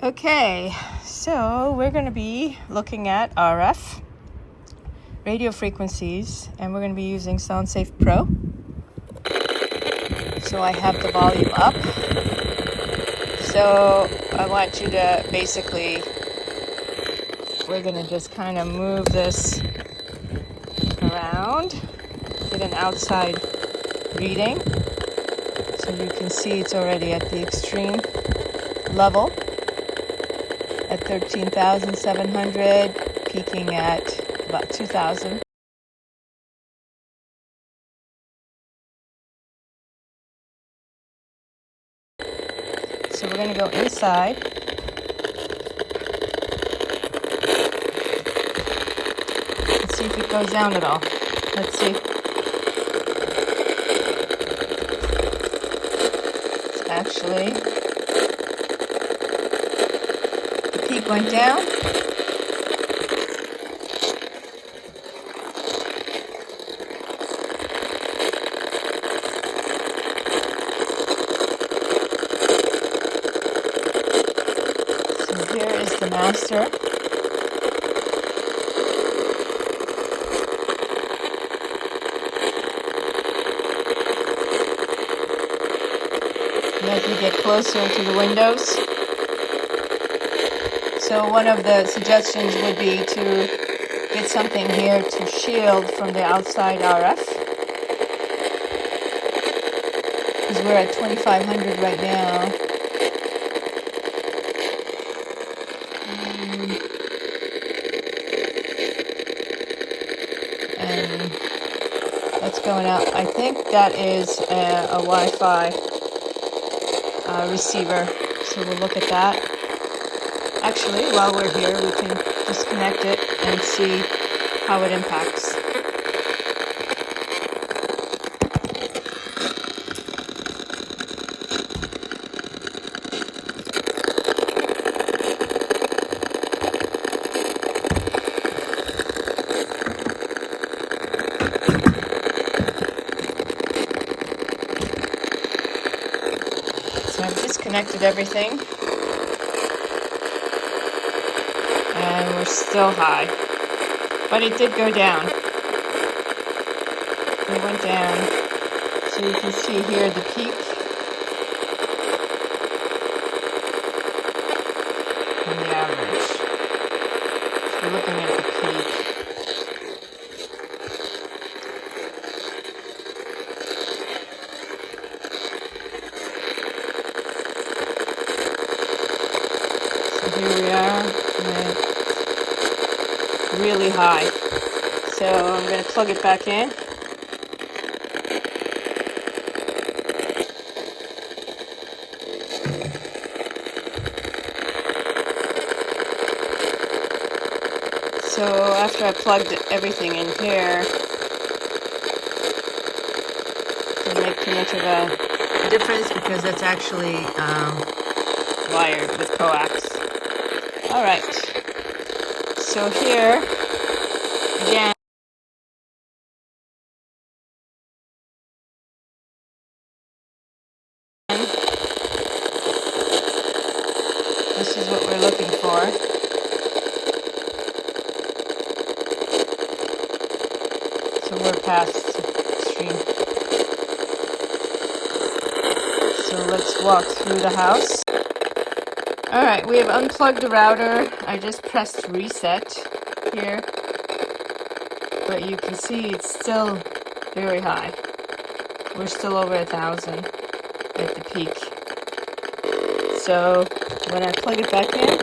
Okay, so we're going to be looking at RF radio frequencies, and we're going to be using SoundSafe Pro. So I have the volume up. So I want you to basically, we're going to just kind of move this around, get an outside reading. So you can see it's already at the extreme level at 13,700, peaking at about 2,000. So we're going to go inside. Let's see if it goes down at all. Let's see. It's actually, the peak went down. So here is the master. And as we get closer to the windows, so one of the suggestions would be to get something here to shield from the outside RF, because we're at 2,500 right now. And that's going out. I think that is a Wi-Fi receiver, so we'll look at that. Actually, while we're here, we can disconnect it and see how it impacts. So I've disconnected everything, and we're still high, but it did go down. It went down, so you can see here the peak and the average. So we're looking at the peak. Here we are, really high. So I'm going to plug it back in. So after I plugged everything in here, it didn't make too much of a difference because it's actually wired with coax. All right, so here, again, this is what we're looking for. So we're past extreme. So let's walk through the house. All right, we have unplugged the router. I just pressed reset here, but you can see it's still very high. We're still over 1,000 at the peak. So when I plug it back in,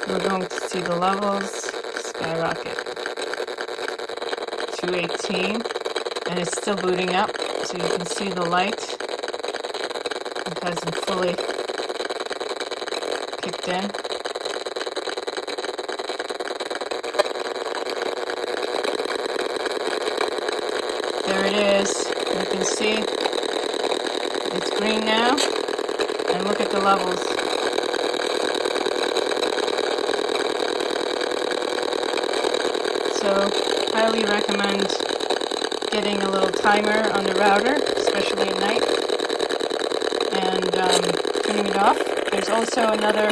we're going to see the levels skyrocket. 218, and it's still booting up, so you can see the light. It hasn't fully kicked in. There it is. You can see it's green now, and look at the levels. So highly recommend getting a little timer on the router, especially at night, and turning it off. There's also another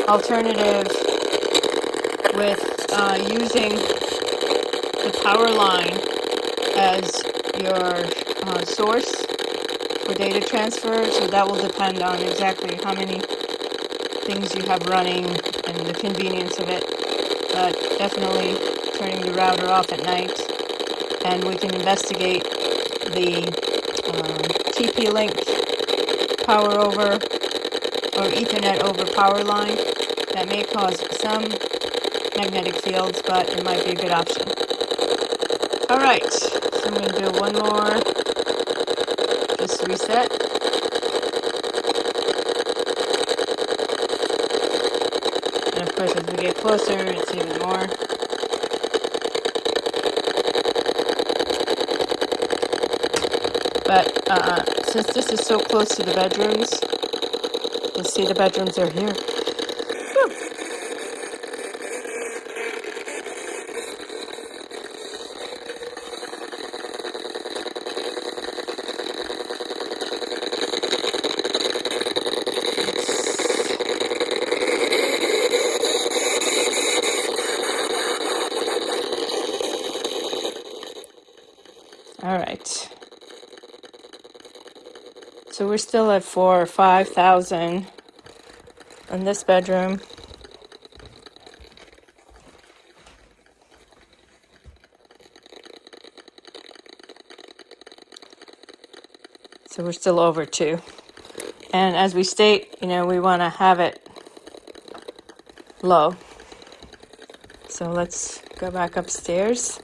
alternative with using the power line as your source for data transfer. So that will depend on exactly how many things you have running and the convenience of it. But definitely turning the router off at night, and we can investigate the TP-Link power over or Ethernet over power line. That may cause some magnetic fields, but it might be a good option. All right, so I'm going to do one more, just reset. And of course, as we get closer, it's even more. But since this is so close to the bedrooms, you'll see the bedrooms are here. Whew. All right. So we're still at 4,000 or 5,000 in this bedroom. So we're still over 2. And as we state, we want to have it low. So let's go back upstairs.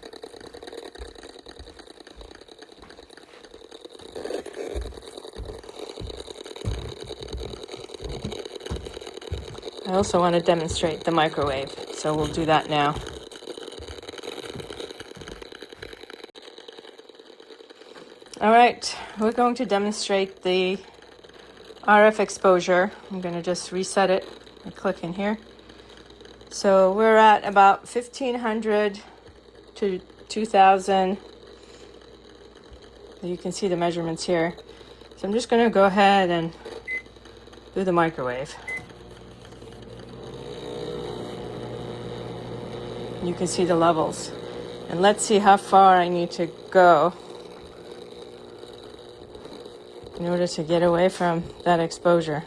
I also want to demonstrate the microwave, so we'll do that now. All right, we're going to demonstrate the RF exposure. I'm going to just reset it and click in here. So we're at about 1,500 to 2,000. You can see the measurements here. So I'm just going to go ahead and do the microwave. You can see the levels. And let's see how far I need to go in order to get away from that exposure.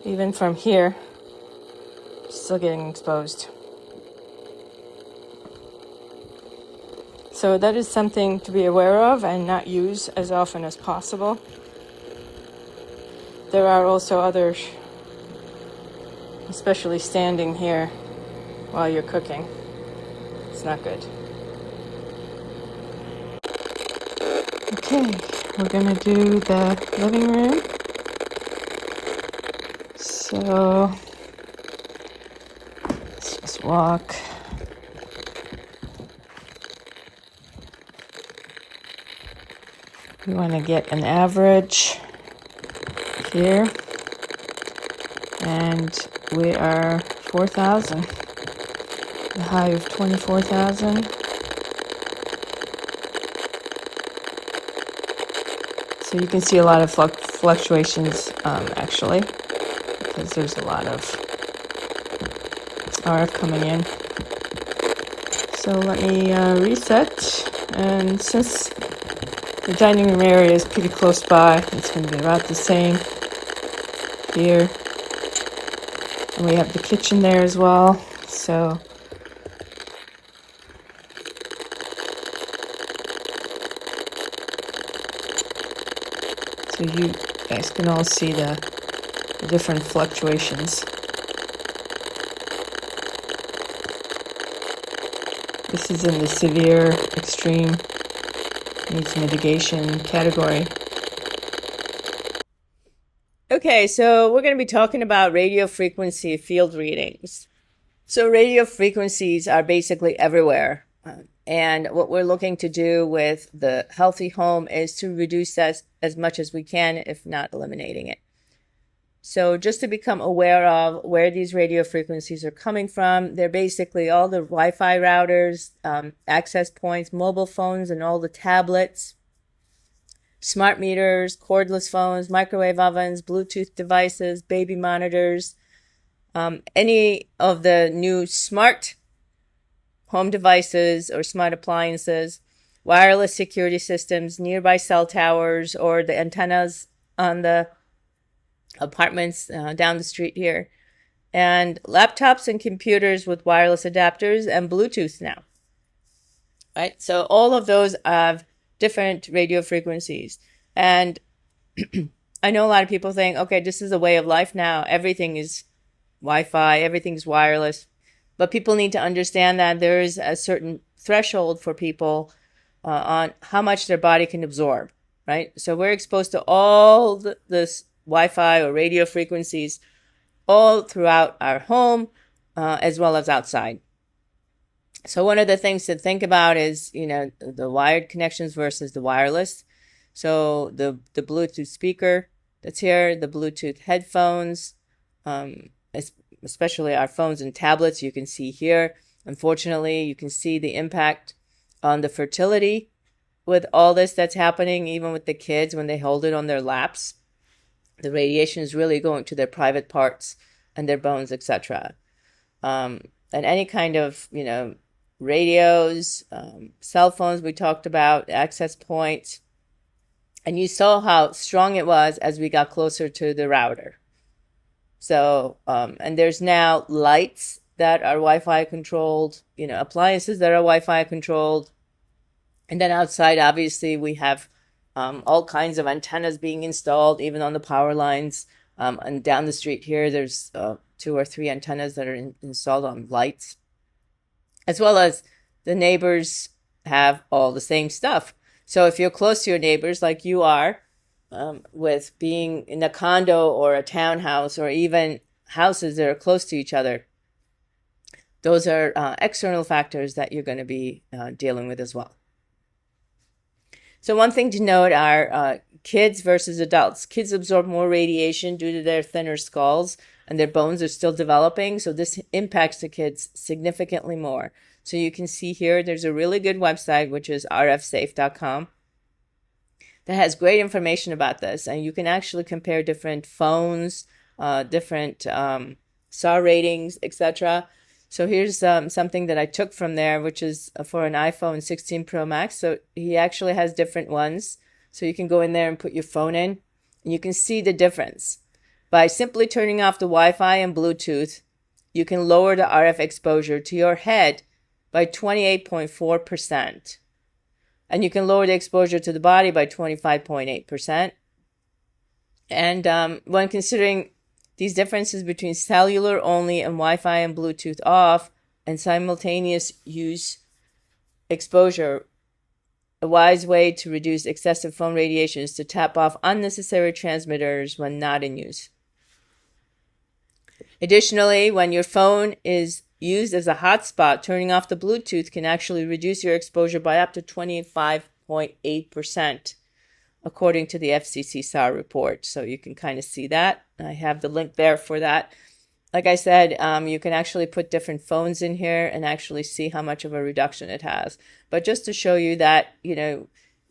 Even from here, still getting exposed. So that is something to be aware of and not use as often as possible. There are also others, especially standing here while you're cooking. It's not good. Okay, we're gonna do the living room. So let's just walk. We want to get an average here, and we are 4,000, the high of 24,000. So you can see a lot of fluctuations actually, because there's a lot of RF coming in. So let me reset, and since the dining room area is pretty close by, it's going to be about the same here. And we have the kitchen there as well. So you guys can all see the different fluctuations. This is in the severe, extreme, needs mitigation category. Okay, so we're going to be talking about radio frequency field readings. So radio frequencies are basically everywhere. And what we're looking to do with the healthy home is to reduce that as much as we can, if not eliminating it. So just to become aware of where these radio frequencies are coming from, they're basically all the Wi-Fi routers, access points, mobile phones, and all the tablets, smart meters, cordless phones, microwave ovens, Bluetooth devices, baby monitors, any of the new smart home devices or smart appliances, wireless security systems, nearby cell towers, or the antennas on the apartments down the street here, and laptops and computers with wireless adapters and Bluetooth now. Right? So all of those have different radio frequencies. And I know a lot of people think, okay, this is a way of life now. Everything is Wi-Fi, everything's wireless. But people need to understand that there is a certain threshold for people on how much their body can absorb, right? So we're exposed to all this Wi-Fi or radio frequencies all throughout our home, as well as outside. So one of the things to think about is, the wired connections versus the wireless. So the Bluetooth speaker that's here, the Bluetooth headphones, especially our phones and tablets, you can see here. Unfortunately, you can see the impact on the fertility with all this that's happening, even with the kids when they hold it on their laps. The radiation is really going to their private parts and their bones, etc. And any kind of, radios, cell phones we talked about, access points. And you saw how strong it was as we got closer to the router. So, and there's now lights that are Wi-Fi controlled, appliances that are Wi-Fi controlled. And then outside, obviously, we have all kinds of antennas being installed, even on the power lines. And down the street here, there's 2 or 3 antennas that are installed on lights, as well as the neighbors have all the same stuff. So if you're close to your neighbors, like you are, with being in a condo or a townhouse, or even houses that are close to each other, those are external factors that you're going to be dealing with as well. So one thing to note are kids versus adults. Kids absorb more radiation due to their thinner skulls, and their bones are still developing. So this impacts the kids significantly more. So you can see here, there's a really good website, which is rfsafe.com, that has great information about this. And you can actually compare different phones, different SAR ratings, etc. So here's something that I took from there, which is for an iPhone 16 Pro Max. So he actually has different ones. So you can go in there and put your phone in, and you can see the difference. By simply turning off the Wi-Fi and Bluetooth, you can lower the RF exposure to your head by 28.4%. And you can lower the exposure to the body by 25.8%. And when considering these differences between cellular only and Wi-Fi and Bluetooth off and simultaneous use exposure, a wise way to reduce excessive phone radiation is to tap off unnecessary transmitters when not in use. Additionally, when your phone is used as a hotspot, turning off the Bluetooth can actually reduce your exposure by up to 25.8%, according to the FCC SAR report. So you can kind of see that. I have the link there for that. Like I said, you can actually put different phones in here and actually see how much of a reduction it has. But just to show you that,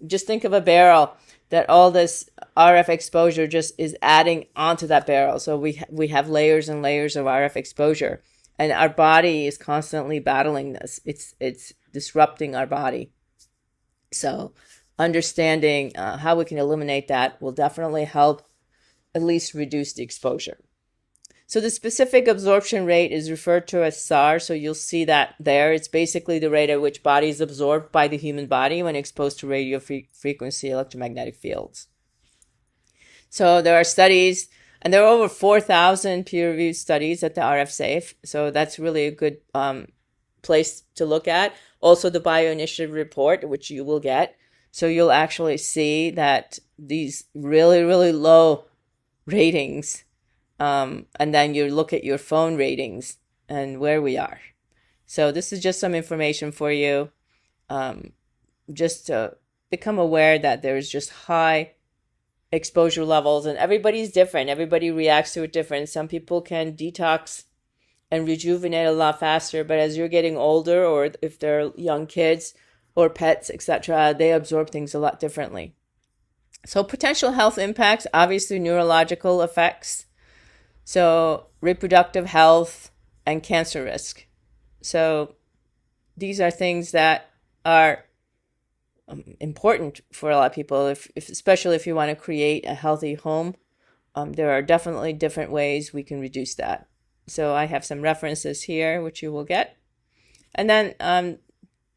just think of a barrel, that all this RF exposure just is adding onto that barrel. So we have layers and layers of RF exposure. And our body is constantly battling this. It's disrupting our body. So understanding how we can eliminate that will definitely help at least reduce the exposure. So the specific absorption rate is referred to as SAR. So you'll see that there. It's basically the rate at which body is absorbed by the human body when exposed to radio frequency electromagnetic fields. So there are studies, and there are over 4,000 peer-reviewed studies at the RF Safe. So that's really a good place to look at. Also the Bioinitiative report, which you will get. So you'll actually see that these really, really low ratings, and then you look at your phone ratings and where we are. So this is just some information for you, just to become aware that there is just high exposure levels, and everybody's different. Everybody reacts to it different. Some people can detox and rejuvenate a lot faster, but as you're getting older, or if they're young kids or pets, etc., they absorb things a lot differently. So potential health impacts, obviously neurological effects, so reproductive health and cancer risk. So these are things that are important for a lot of people, if especially if you want to create a healthy home. There are definitely different ways we can reduce that. So I have some references here, which you will get. And then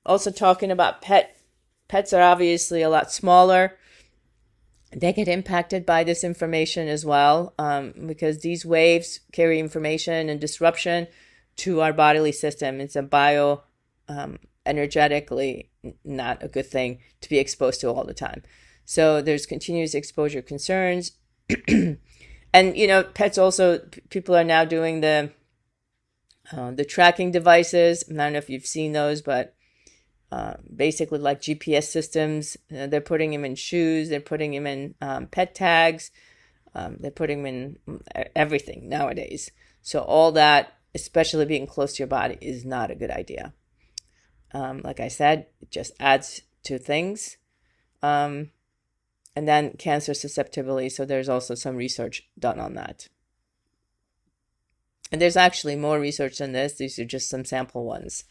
also talking about pets are obviously a lot smaller. They get impacted by this information as well, because these waves carry information and disruption to our bodily system. It's a energetically not a good thing to be exposed to all the time. So there's continuous exposure concerns. And, pets also, people are now doing the tracking devices. I don't know if you've seen those, but basically like GPS systems. They're putting them in shoes. They're putting them in pet tags. They're putting them in everything nowadays. So all that, especially being close to your body, is not a good idea. Like I said, it just adds to things. And then cancer susceptibility. So there's also some research done on that. And there's actually more research than this. These are just some sample ones.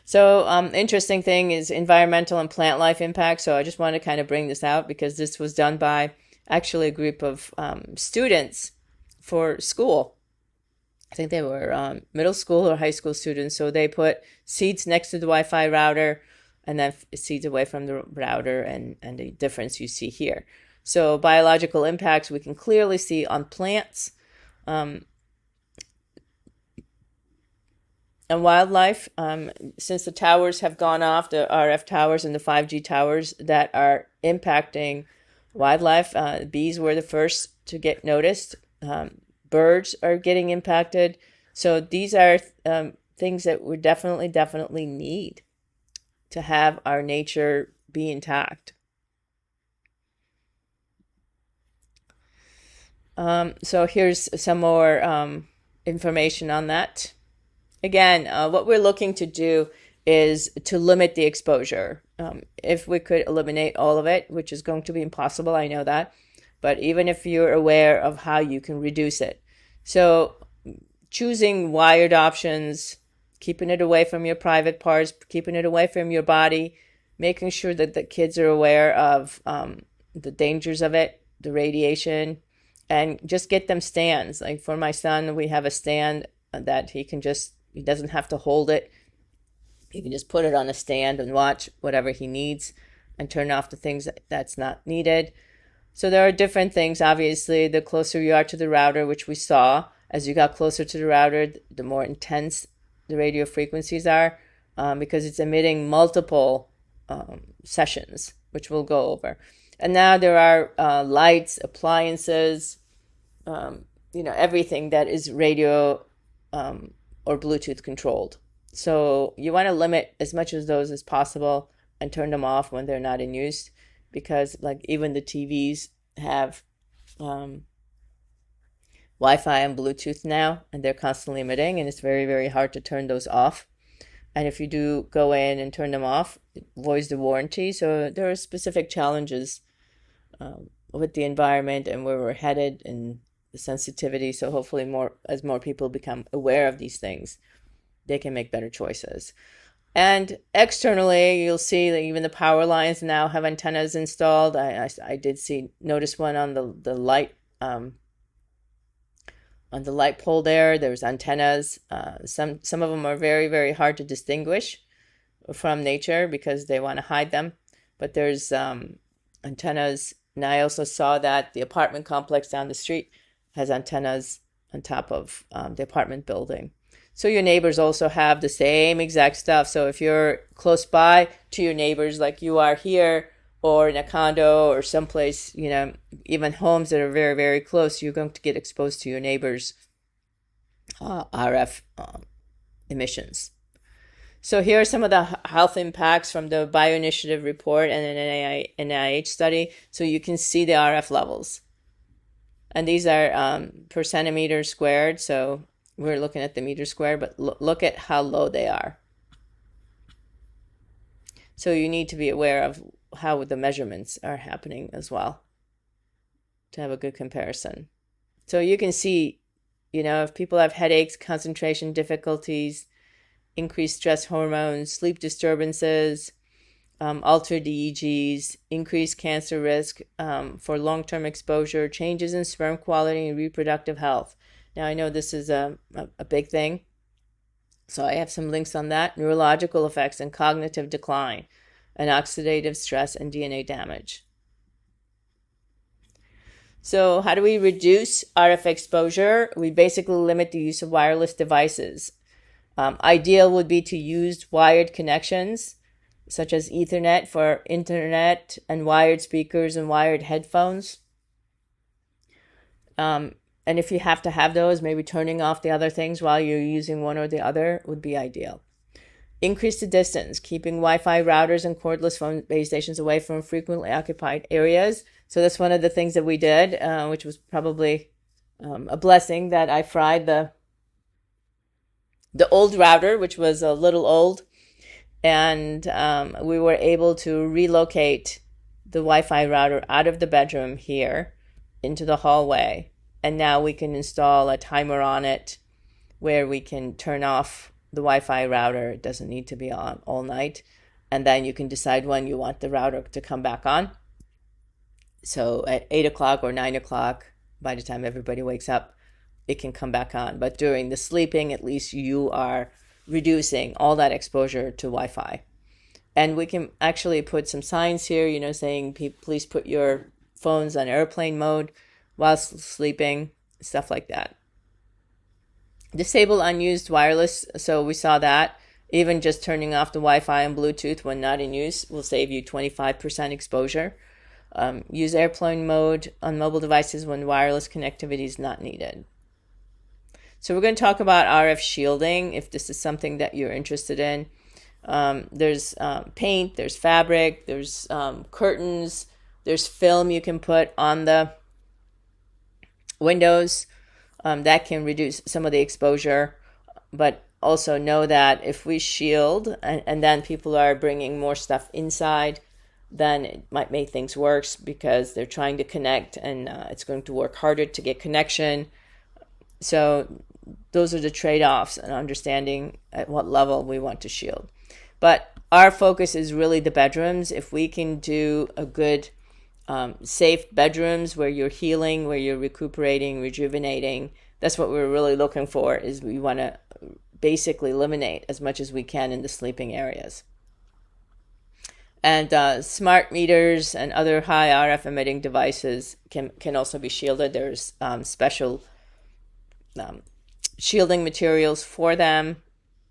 So interesting thing is environmental and plant life impact. So I just want to kind of bring this out because this was done by actually a group of students for school. I think they were middle school or high school students. So they put seeds next to the Wi-Fi router and then seeds away from the router, and the difference you see here. So biological impacts we can clearly see on plants and wildlife. Since the towers have gone off, the RF towers and the 5G towers that are impacting wildlife, bees were the first to get noticed. Birds are getting impacted. So these are things that we definitely need to have our nature be intact. So here's some more information on that. Again, what we're looking to do is to limit the exposure. If we could eliminate all of it, which is going to be impossible, I know that. But even if you're aware of how you can reduce it. So choosing wired options, keeping it away from your private parts, keeping it away from your body, making sure that the kids are aware of the dangers of it, the radiation, and just get them stands. Like for my son, we have a stand that he doesn't have to hold it. He can just put it on a stand and watch whatever he needs and turn off the things that's not needed. So there are different things. Obviously, the closer you are to the router, which we saw, as you got closer to the router, the more intense the radio frequencies are, because it's emitting multiple sessions, which we'll go over. And now there are lights, appliances, everything that is radio or Bluetooth controlled. So you want to limit as much of those as possible and turn them off when they're not in use, because like even the TVs have Wi-Fi and Bluetooth now, and they're constantly emitting, and it's very, very hard to turn those off. And if you do go in and turn them off, it voids the warranty. So there are specific challenges with the environment and where we're headed and the sensitivity. So hopefully as more people become aware of these things, they can make better choices. And externally, you'll see that even the power lines now have antennas installed. I did notice one on the light on the light pole there. There's antennas. Some of them are very, very hard to distinguish from nature because they want to hide them. But there's antennas. And I also saw that the apartment complex down the street has antennas on top of the apartment building. So your neighbors also have the same exact stuff. So if you're close by to your neighbors like you are here, or in a condo or someplace, even homes that are very, very close, you're going to get exposed to your neighbors' RF emissions. So here are some of the health impacts from the Bioinitiative report and an NIH study. So you can see the RF levels. And these are per centimeter squared. So we're looking at the meter squared, but look at how low they are. So you need to be aware of how the measurements are happening as well to have a good comparison. So you can see, if people have headaches, concentration difficulties, increased stress hormones, sleep disturbances, altered EEGs, increased cancer risk for long-term exposure, changes in sperm quality and reproductive health. Now, I know this is a big thing, so I have some links on that. Neurological effects and cognitive decline, and oxidative stress and DNA damage. So how do we reduce RF exposure? We basically limit the use of wireless devices. Ideal would be to use wired connections, such as Ethernet for internet, and wired speakers and wired headphones. And if you have to have those, maybe turning off the other things while you're using one or the other would be ideal. Increase the distance, keeping Wi-Fi routers and cordless phone base stations away from frequently occupied areas. So that's one of the things that we did, which was probably a blessing, that I fried the old router, which was a little old, and we were able to relocate the Wi-Fi router out of the bedroom here into the hallway. And now we can install a timer on it where we can turn off the Wi-Fi router. It doesn't need to be on all night. And then you can decide when you want the router to come back on. So at 8 o'clock or 9 o'clock, by the time everybody wakes up, it can come back on. But during the sleeping, at least you are reducing all that exposure to Wi-Fi. And we can actually put some signs here, saying, please put your phones on airplane mode while sleeping, stuff like that. Disable unused wireless. So we saw that. Even just turning off the Wi-Fi and Bluetooth when not in use will save you 25% exposure. Use airplane mode on mobile devices when wireless connectivity is not needed. So we're going to talk about RF shielding, if this is something that you're interested in. There's paint, there's fabric, there's curtains, there's film you can put on the windows that can reduce some of the exposure. But also know that if we shield and then people are bringing more stuff inside, then it might make things worse because they're trying to connect, and it's going to work harder to get connection. So those are the trade-offs, and understanding at what level we want to shield. But our focus is really the bedrooms. If we can do a good, safe bedrooms where you're healing, where you're recuperating, rejuvenating, that's what we're really looking for. Is we want to basically eliminate as much as we can in the sleeping areas. And smart meters and other high RF emitting devices can also be shielded. There's special shielding materials for them.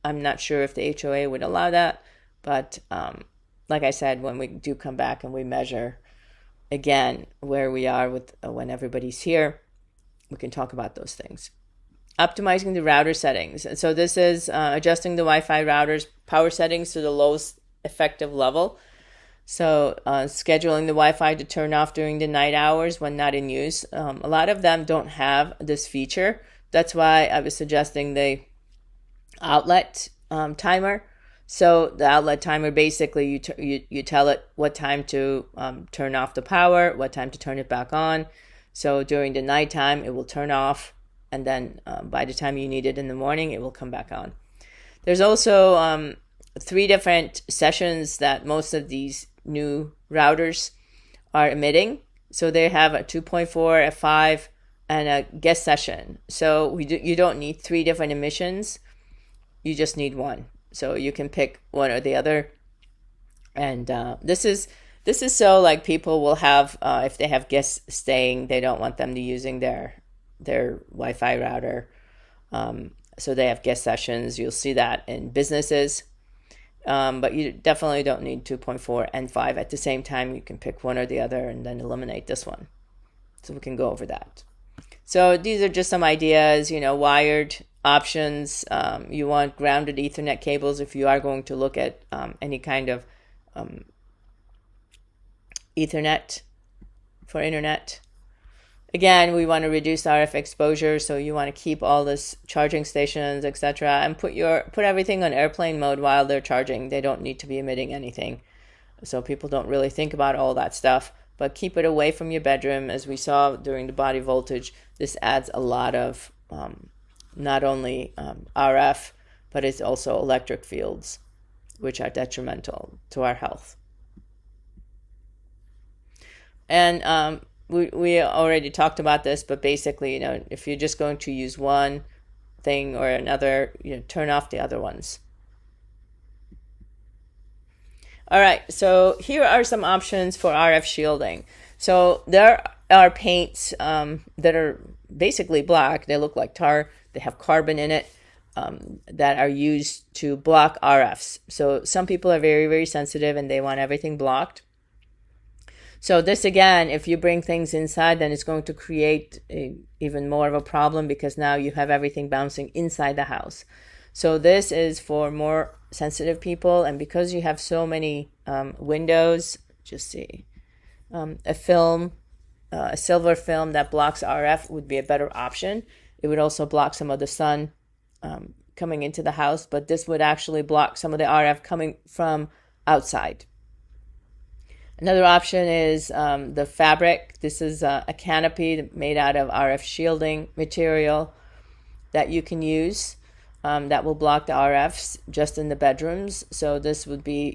I'm not sure if the HOA would allow that, but like I said, when we do come back and we measure again where we are with when everybody's here, we can talk about those things. Optimizing the router settings. So this is adjusting the Wi-Fi router's power settings to the lowest effective level. So scheduling the Wi-Fi to turn off during the night hours when not in use. A lot of them don't have this feature. That's why I was suggesting the outlet timer. So the outlet timer, basically you tell it what time to turn off the power, what time to turn it back on. So during the nighttime, it will turn off, and then by the time you need it in the morning, it will come back on. There's also 3 different sessions that most of these new routers are emitting. So they have a 2.4, a 5, and a guest session. So you don't need 3 different emissions. You just need one. So you can pick one or the other. And this is so like people will have, if they have guests staying, they don't want them to using their Wi-Fi router. So they have guest sessions. You'll see that in businesses. But you definitely don't need 2.4 and 5 at the same time. You can pick one or the other and then eliminate this one. So we can go over that. So these are just some ideas, wired options. You want grounded Ethernet cables if you are going to look at any kind of Ethernet for internet. Again, we want to reduce RF exposure, so you want to keep all this charging stations, etc., and put everything on airplane mode while they're charging. They don't need to be emitting anything, so people don't really think about all that stuff. But keep it away from your bedroom. As we saw during the body voltage, this adds a lot of not only RF, but it's also electric fields, which are detrimental to our health. And we already talked about this, but basically, if you're just going to use one thing or another, turn off the other ones. All right, so here are some options for RF shielding. So there are paints that are basically black. They look like tar. They have carbon in it that are used to block RFs. So some people are very, very sensitive and they want everything blocked. So this, again, if you bring things inside, then it's going to create even more of a problem, because now you have everything bouncing inside the house. So this is for more sensitive people. And because you have so many windows, just see, a silver film that blocks RF would be a better option. It would also block some of the sun coming into the house, but this would actually block some of the RF coming from outside. Another option is the fabric. This is a canopy made out of RF shielding material that you can use that will block the RFs just in the bedrooms. So this would be,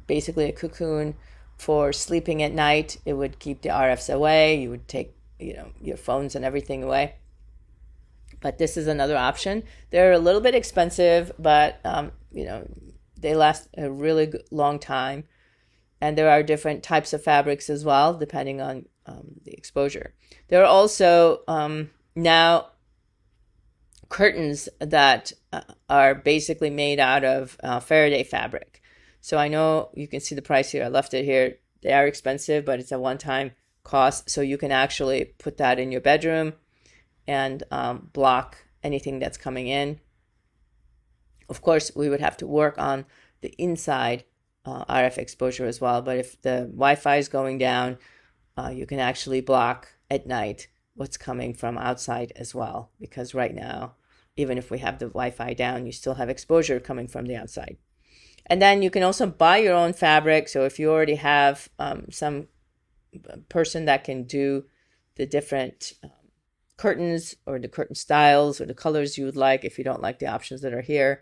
basically a cocoon for sleeping at night. It would keep the RFs away. You would take, your phones and everything away. But this is another option. They're a little bit expensive, but, they last a really long time. And there are different types of fabrics as well, depending on the exposure. There are also now curtains that are basically made out of Faraday fabric. So I know you can see the price here. I left it here. They are expensive, but it's a one-time cost. So you can actually put that in your bedroom and block anything that's coming in. Of course, we would have to work on the inside RF exposure as well. But if the Wi-Fi is going down, you can actually block at night what's coming from outside as well. Because right now, even if we have the Wi-Fi down, you still have exposure coming from the outside. And then you can also buy your own fabric. So if you already have some person that can do the different curtains or the curtain styles or the colors you would like, if you don't like the options that are here,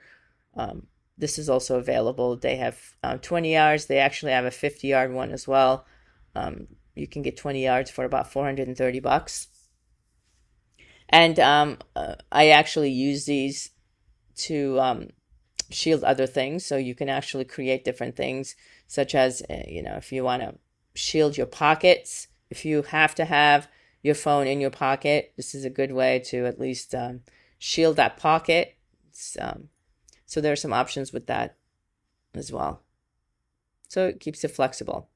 this is also available. They have 20 yards. They actually have a 50-yard one as well. You can get 20 yards for about $430. And I actually use these to shield other things. So you can actually create different things, such as, if you want to shield your pockets, if you have to have your phone in your pocket, this is a good way to at least shield that pocket. So there are some options with that as well. So it keeps it flexible.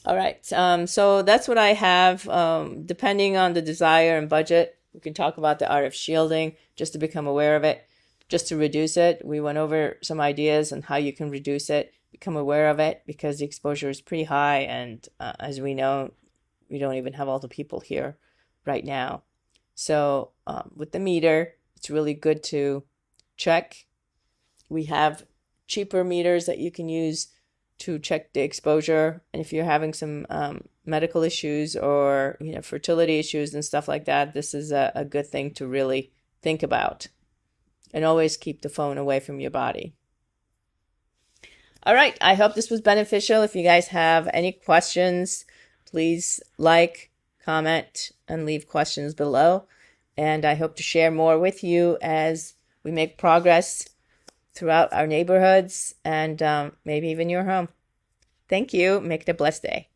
All right, so that's what I have. Depending on the desire and budget, we can talk about the RF shielding just to become aware of it, just to reduce it. We went over some ideas on how you can reduce it, become aware of it, because the exposure is pretty high. And as we know, we don't even have all the people here right now. So with the meter, it's really good to check. We have cheaper meters that you can use to check the exposure. And if you're having some medical issues or fertility issues and stuff like that, this is a good thing to really think about. And always keep the phone away from your body. All right, I hope this was beneficial. If you guys have any questions, please like, comment, and leave questions below. And I hope to share more with you as we make progress throughout our neighborhoods and maybe even your home. Thank you. Make it a blessed day.